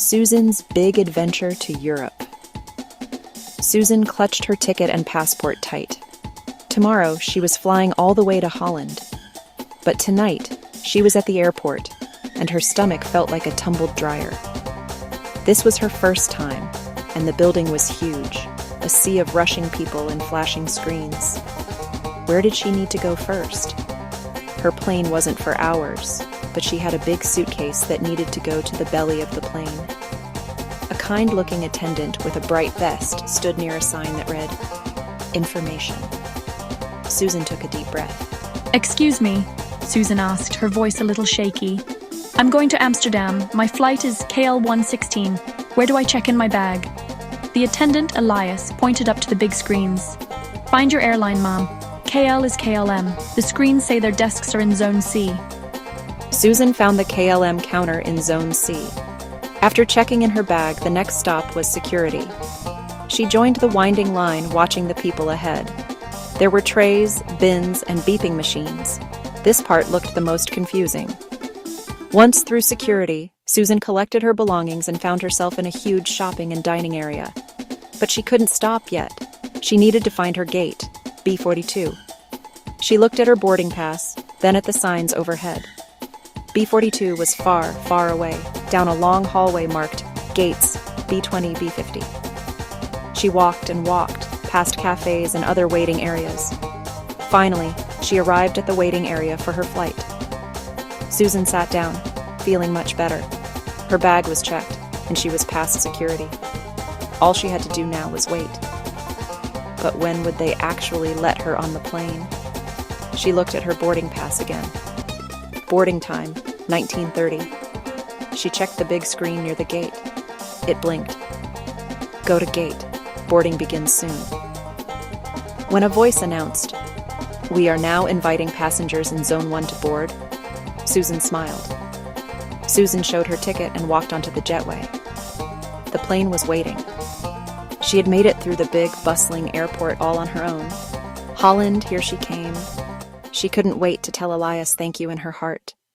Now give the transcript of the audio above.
Susan's big adventure to Europe. Susan clutched her ticket and passport tight. Tomorrow, she was flying all the way to Holland. But tonight, she was at the airport, and her stomach felt like a tumbled dryer. This was her first time, and the building was huge, a sea of rushing people and flashing screens. Where did she need to go first? Her plane wasn't for hours, but she had a big suitcase that needed to go to the belly of the plane. A kind-looking attendant with a bright vest stood near a sign that read, "Information." Susan took a deep breath. "Excuse me," Susan asked, her voice a little shaky. "I'm going to Amsterdam. My flight is KL116. Where do I check in my bag?" The attendant, Elias, pointed up to the big screens. "Find your airline, ma'am. KL is KLM. The screens say their desks are in Zone C." Susan found the KLM counter in Zone C. After checking in her bag, the next stop was security. She joined the winding line, watching the people ahead. There were trays, bins, and beeping machines. This part looked the most confusing. Once through security, Susan collected her belongings and found herself in a huge shopping and dining area. But she couldn't stop yet. She needed to find her gate, B42. She looked at her boarding pass, then at the signs overhead. B42 was far, far away, down a long hallway marked Gates, B20, B50. She walked and walked, past cafes and other waiting areas. Finally, she arrived at the waiting area for her flight. Susan sat down, feeling much better. Her bag was checked, and she was past security. All she had to do now was wait. But when would they actually let her on the plane? She looked at her boarding pass again. Boarding time, 19:30. She checked the big screen near the gate. It blinked. "Go to gate. Boarding begins soon." When a voice announced, "We are now inviting passengers in Zone 1 to board," Susan smiled. Susan showed her ticket and walked onto the jetway. The plane was waiting. She had made it through the big, bustling airport all on her own. Holland, here she came. She couldn't wait to tell Elias thank you in her heart.